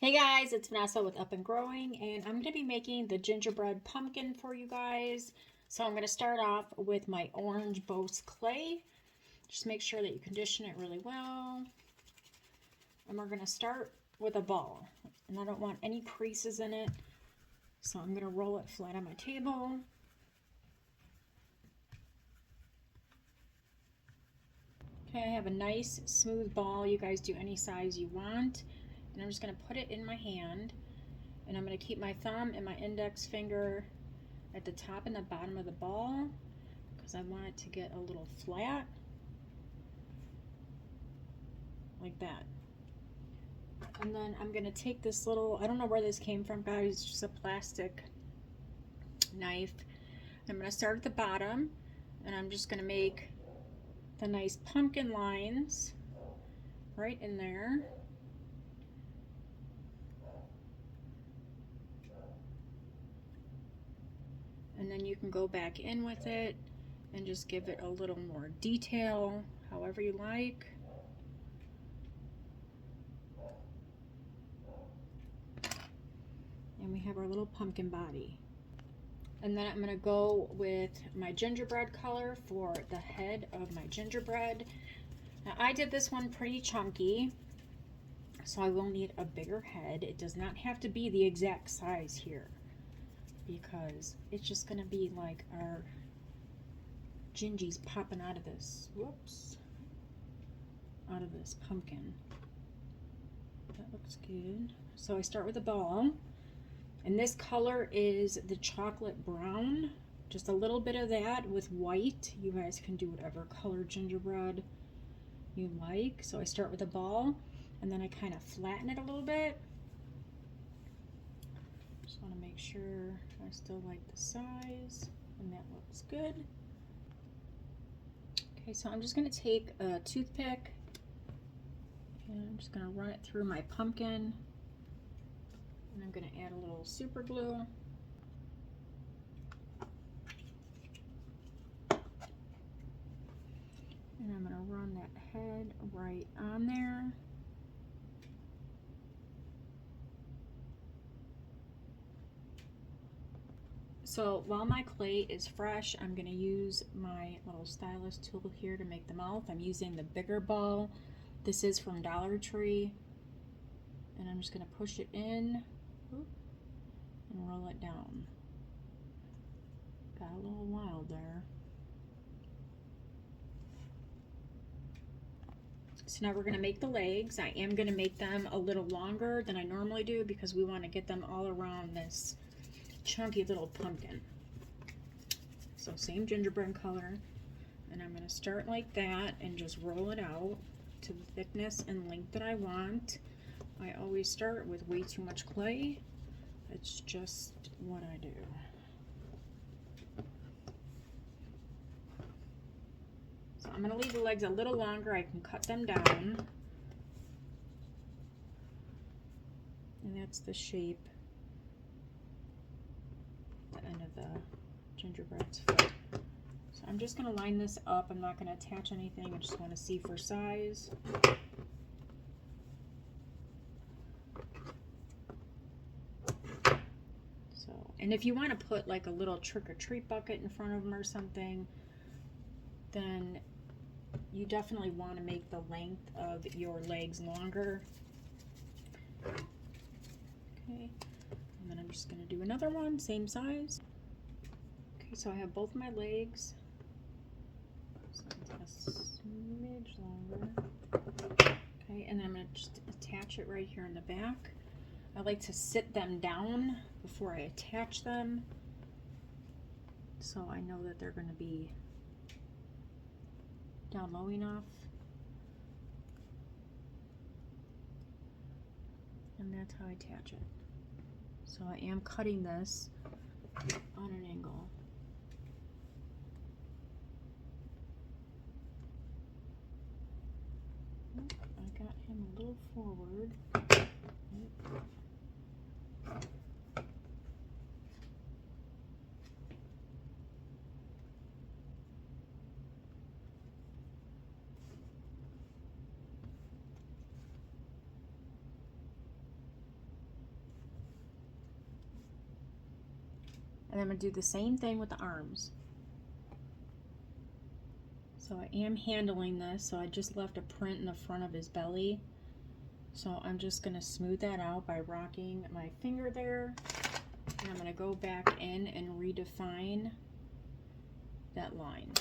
Hey guys, it's Vanessa with Up and Growing, and I'm going to be making the gingerbread pumpkin for you guys. So I'm going to start off with my orange Bose clay. Just make sure that you condition it really well. And we're going to start with a ball. And I don't want any creases in it, so I'm going to roll it flat on my table. Okay, I have a nice smooth ball. You guys do any size you want. And I'm just going to put it in my hand. And I'm going to keep my thumb and my index finger at the top and the bottom of the ball because I want it to get a little flat like that. And then I'm going to take this little, I don't know where this came from guys, it's just a plastic knife. I'm going to start at the bottom and I'm just going to make the nice pumpkin lines right in there. And then you can go back in with it and just give it a little more detail, however you like. And we have our little pumpkin body. And then I'm going to go with my gingerbread color for the head of my gingerbread. Now I did this one pretty chunky, so I will need a bigger head. It does not have to be the exact size here, because it's just going to be like our gingies popping out of this, whoops, out of this pumpkin. That looks good. So I start with a ball, and this color is the chocolate brown, just a little bit of that with white. You guys can do whatever color gingerbread you like. So I start with a ball, and then I kind of flatten it a little bit. Just want to make sure I still like the size, and that looks good. Okay, so I'm just going to take a toothpick and I'm just going to run it through my pumpkin, and I'm going to add a little super glue. And I'm going to run that head right on there. So while my clay is fresh, I'm going to use my little stylus tool here to make the mouth. I'm using the bigger ball. This is from Dollar Tree. And I'm just going to push it in and roll it down. Got a little wild there. So now we're going to make the legs. I am going to make them a little longer than I normally do because we want to get them all around this chunky little pumpkin. So same gingerbread color, and I'm going to start like that and just roll it out to the thickness and length that I want. I always start with way too much clay. It's just what I do. So I'm going to leave the legs a little longer. I can cut them down. And that's the shape, the end of the gingerbread's foot. So I'm just going to line this up. I'm not going to attach anything. I just want to see for size. So, and if you want to put like a little trick-or-treat bucket in front of them or something, then you definitely want to make the length of your legs longer. Okay, and then I'm just going to do another one, same size. Okay, so I have both my legs. So it's a smidge longer. Okay, and then I'm going to just attach it right here in the back. I like to sit them down before I attach them, so I know that they're going to be down low enough. And that's how I attach it. So I am cutting this on an angle. I got him a little forward. And I'm going to do the same thing with the arms. So I am handling this, so I just left a print in the front of his belly. So I'm just going to smooth that out by rocking my finger there. And I'm going to go back in and redefine that line.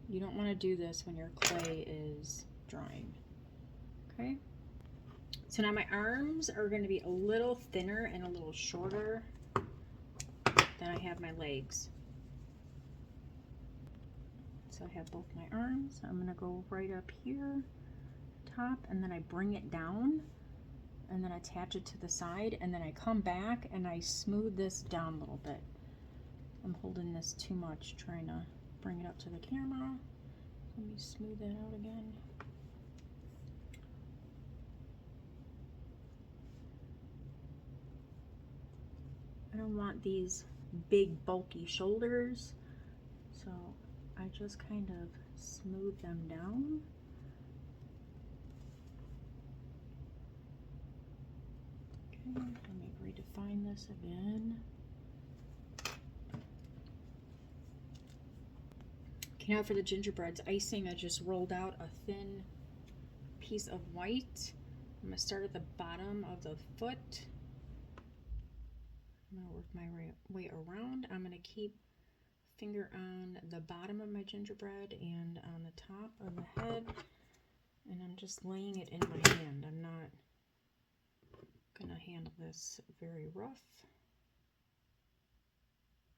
You don't want to do this when your clay is drying. Okay? So now my arms are going to be a little thinner and a little shorter than I have my legs. So I have both my arms. I'm going to go right up here, top, and then I bring it down and then attach it to the side, and then I come back and I smooth this down a little bit. I'm holding this too much, trying to bring it up to the camera. Let me smooth that out again. I don't want these big bulky shoulders, so I just kind of smooth them down. Okay, let me redefine this again. Okay, now for the gingerbreads icing, I just rolled out a thin piece of white. I'm going to start at the bottom of the foot. I'm going to work my way around. I'm going to keep finger on the bottom of my gingerbread and on the top of the head, and I'm just laying it in my hand. I'm not going to handle this very rough.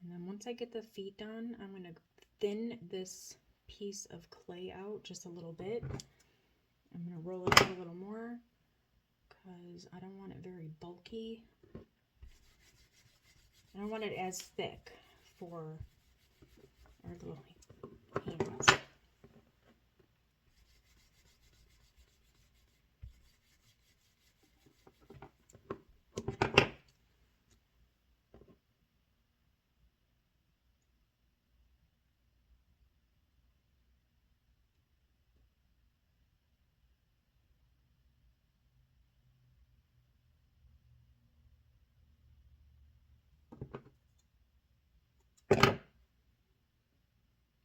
And then once I get the feet done, I'm going to thin this piece of clay out just a little bit. I'm going to roll it out a little more because I don't want it very bulky. I don't want it as thick for our little hands.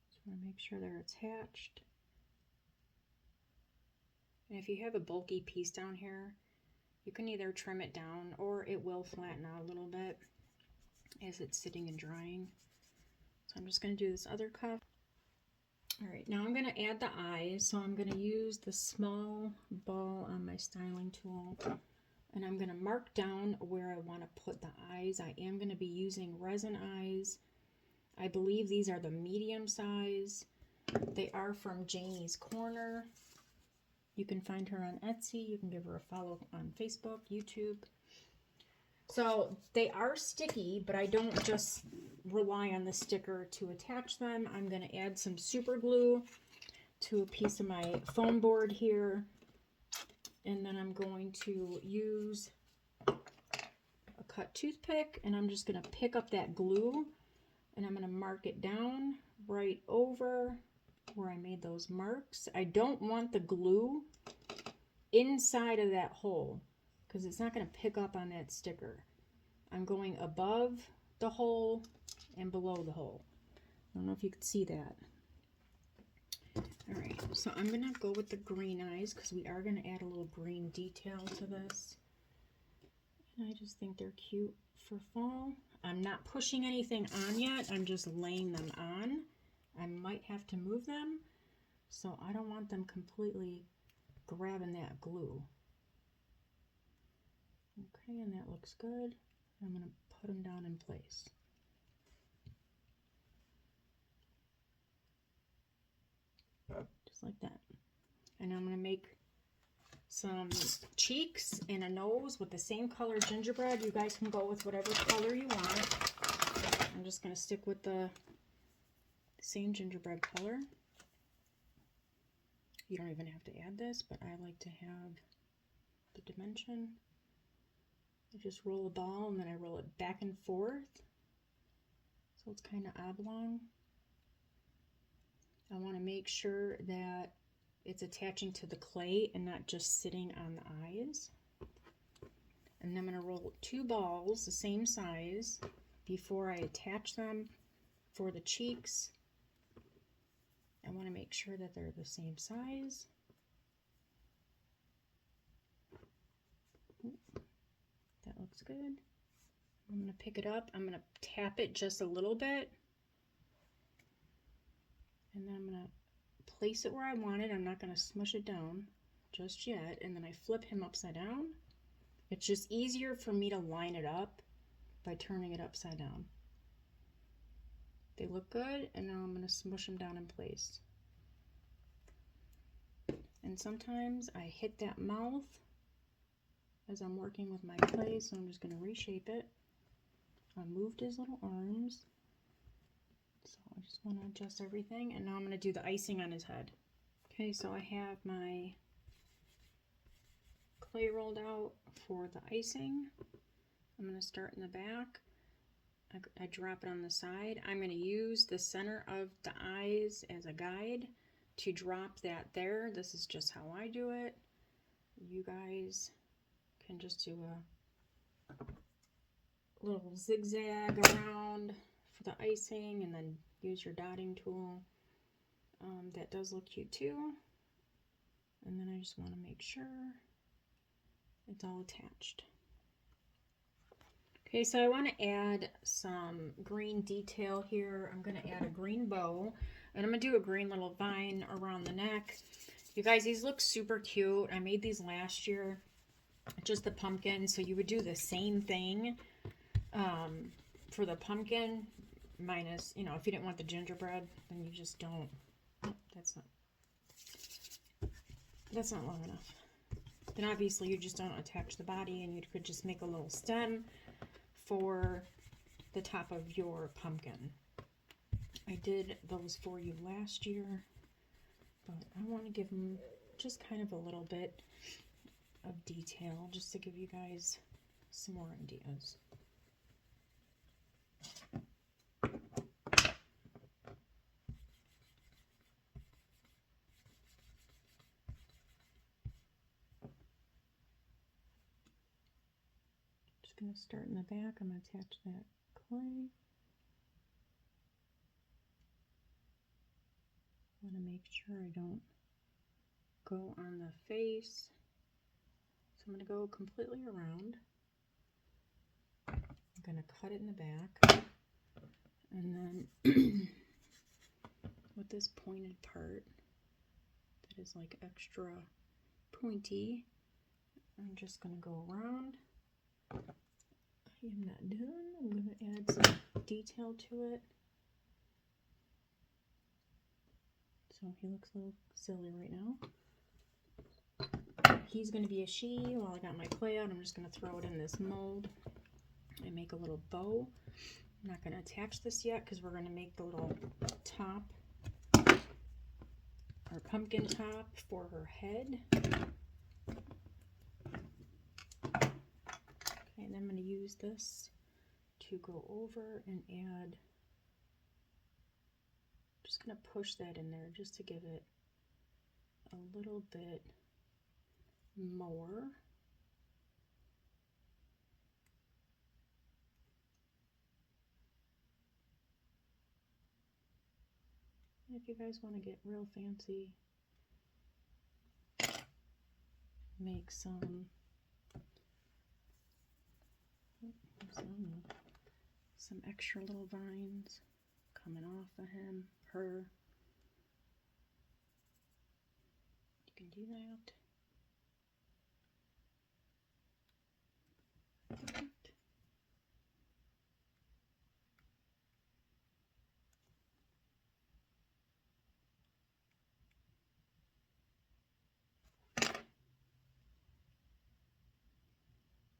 Just want to make sure they're attached. And if you have a bulky piece down here, you can either trim it down or it will flatten out a little bit as it's sitting and drying. So I'm just going to do this other cuff. All right, now I'm going to add the eyes. So I'm going to use the small ball on my styling tool, and I'm going to mark down where I want to put the eyes. I am going to be using resin eyes. I believe these are the medium size. They are from Janie's Corner. You can find her on Etsy. You can give her a follow on Facebook, YouTube. So they are sticky, but I don't just rely on the sticker to attach them. I'm going to add some super glue to a piece of my foam board here. And then I'm going to use a cut toothpick, and I'm just going to pick up that glue, and I'm going to mark it down right over where I made those marks. I don't want the glue inside of that hole because it's not going to pick up on that sticker. I'm going above the hole and below the hole. I don't know if you can see that. All right, so I'm going to go with the green eyes because we are going to add a little green detail to this. And I just think they're cute for fall. I'm not pushing anything on yet. I'm just laying them on. I might have to move them, so I don't want them completely grabbing that glue. Okay, and that looks good. I'm going to put them down in place. Just like that. And I'm going to make some cheeks and a nose with the same color gingerbread. You guys can go with whatever color you want. I'm just going to stick with the same gingerbread color. You don't even have to add this, but I like to have the dimension. I just roll a ball and then I roll it back and forth. So it's kind of oblong. I want to make sure that it's attaching to the clay and not just sitting on the eyes. And I'm going to roll 2 balls the same size before I attach them for the cheeks. I want to make sure that they're the same size. That looks good. I'm going to pick it up. I'm going to tap it just a little bit. And then I'm going to place it where I want it. I'm not going to smush it down just yet. And then I flip him upside down. It's just easier for me to line it up by turning it upside down. They look good, and now I'm going to smush them down in place. And sometimes I hit that mouth as I'm working with my clay, so I'm just going to reshape it. I moved his little arms. So I just want to adjust everything, and now I'm going to do the icing on his head. Okay, so I have my clay rolled out for the icing. I'm going to start in the back. I drop it on the side. I'm going to use the center of the eyes as a guide to drop that there. This is just how I do it. You guys can just do a little zigzag around for the icing and then use your dotting tool. That does look cute too. And then I just want to make sure it's all attached. Okay, so I want to add some green detail here. I'm going to add a green bow, and I'm going to do a green little vine around the neck. You guys, these look super cute. I made these last year, just the pumpkin, so you would do the same thing for the pumpkin, minus, you know, if you didn't want the gingerbread, then you just don't. Oh, that's not long enough. Then obviously you just don't attach the body, and you could just make a little stem for the top of your pumpkin. I did those for you last year, but I want to give them just kind of a little bit of detail just to give you guys some more ideas. Going to start in the back. I'm going to attach that clay. I want to make sure I don't go on the face. So I'm going to go completely around. I'm going to cut it in the back. And then with this pointed part that is like extra pointy, I'm just going to go around. I'm not done. I'm going to add some detail to it. So he looks a little silly right now. He's going to be a she. While I got my clay out, I'm just going to throw it in this mold and make a little bow. I'm not going to attach this yet because we're going to make the little top, or pumpkin top for her head. And I'm going to use this to go over and add, just going to push that in there just to give it a little bit more. And if you guys want to get real fancy, make some extra little vines coming off of him, her. You can do that.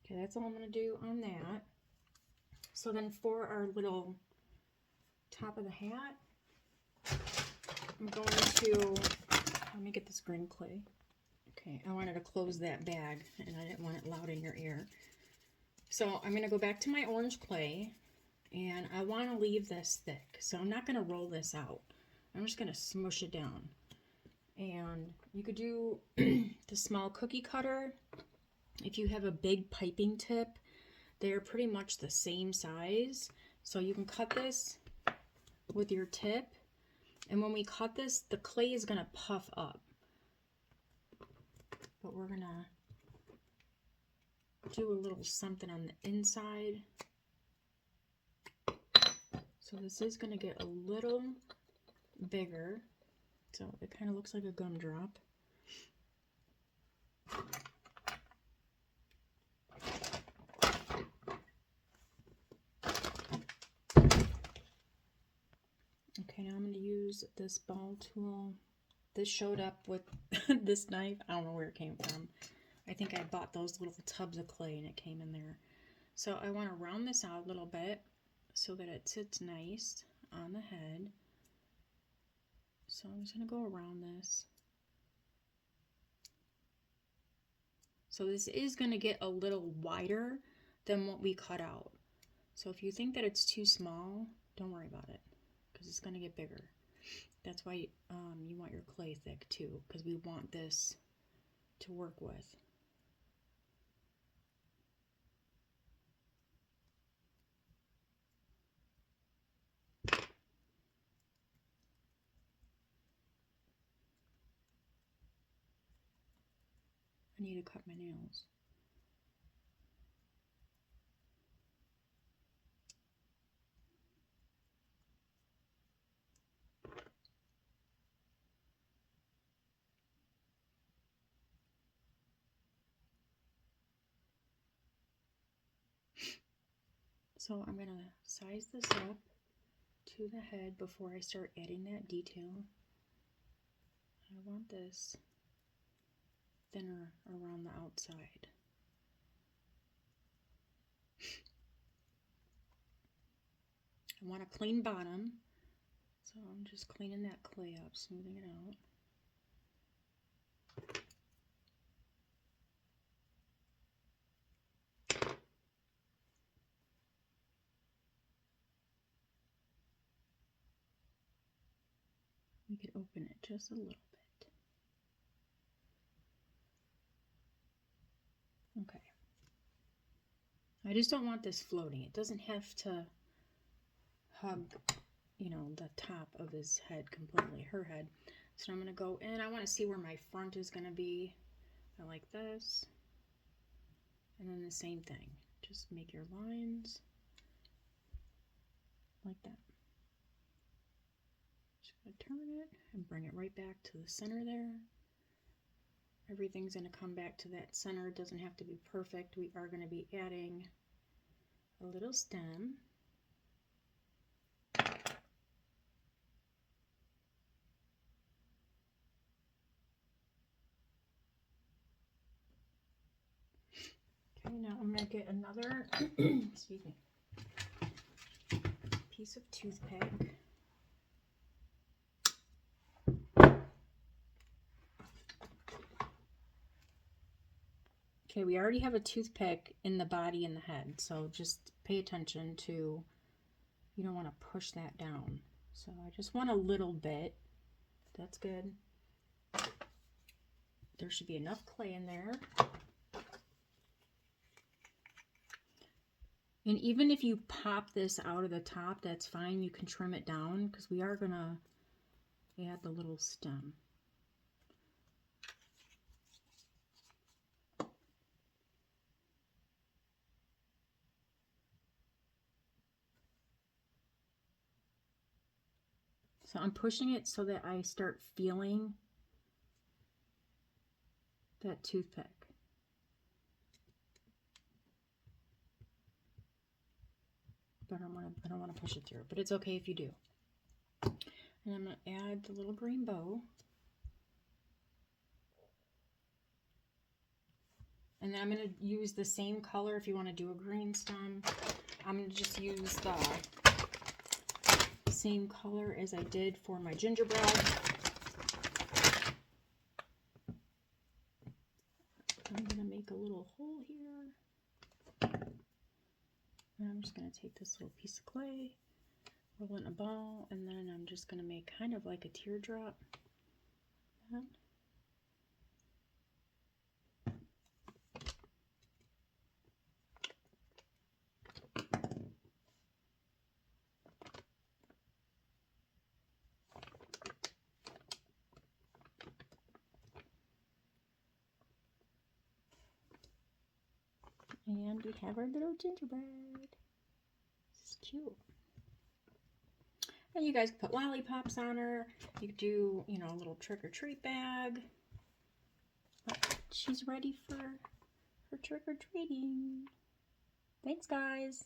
Okay, that's all I'm going to do on that. So then for our little top of the hat, I'm going to, let me get this green clay. Okay, I wanted to close that bag and I didn't want it loud in your ear. So I'm going to go back to my orange clay and I want to leave this thick. So I'm not going to roll this out. I'm just going to smush it down. And you could do the small cookie cutter If you have a big piping tip, they're pretty much the same size. So you can cut this with your tip. And when we cut this, the clay is going to puff up. But we're going to do a little something on the inside. So this is going to get a little bigger. So it kind of looks like a gumdrop. Okay, now I'm going to use this ball tool. This showed up with this knife. I don't know where it came from. I think I bought those little tubs of clay and it came in there. So I want to round this out a little bit so that it sits nice on the head. So I'm just going to go around this. So this is going to get a little wider than what we cut out. So if you think that it's too small, don't worry about it, because it's going to get bigger. That's why you want your clay thick too, because we want this to work with. I need to cut my nails. So I'm going to size this up to the head before I start adding that detail. I want this thinner around the outside. I want a clean bottom, so I'm just cleaning that clay up, smoothing it out. We could open it just a little bit. Okay. I just don't want this floating. It doesn't have to hug, you know, the top of his head completely, her head. So I'm going to go in. I want to see where my front is going to be. I like this. And then the same thing. Just make your lines like that. Just going to turn it and bring it right back to the center there. Everything's going to come back to that center. It doesn't have to be perfect. We are going to be adding a little stem. Okay, now I'm going to get another excuse me, piece of toothpick. Okay, we already have a toothpick in the body and the head, so just pay attention to, you don't want to push that down. So I just want a little bit. That's good. There should be enough clay in there. And even if you pop this out of the top, that's fine. You can trim it down because we are going to add the little stem. So I'm pushing it so that I start feeling that toothpick. But I don't want to push it through, but it's okay if you do. And I'm going to add the little green bow. And then I'm going to use the same color if you want to do a green stem. I'm going to just use the same color as I did for my gingerbread. I'm going to make a little hole here. And I'm just going to take this little piece of clay, roll it in a ball, and then I'm just going to make kind of like a teardrop. And we have our little gingerbread. This is cute. And you guys can put lollipops on her. You could do, you know, a little trick-or-treat bag. But she's ready for her trick-or-treating. Thanks, guys.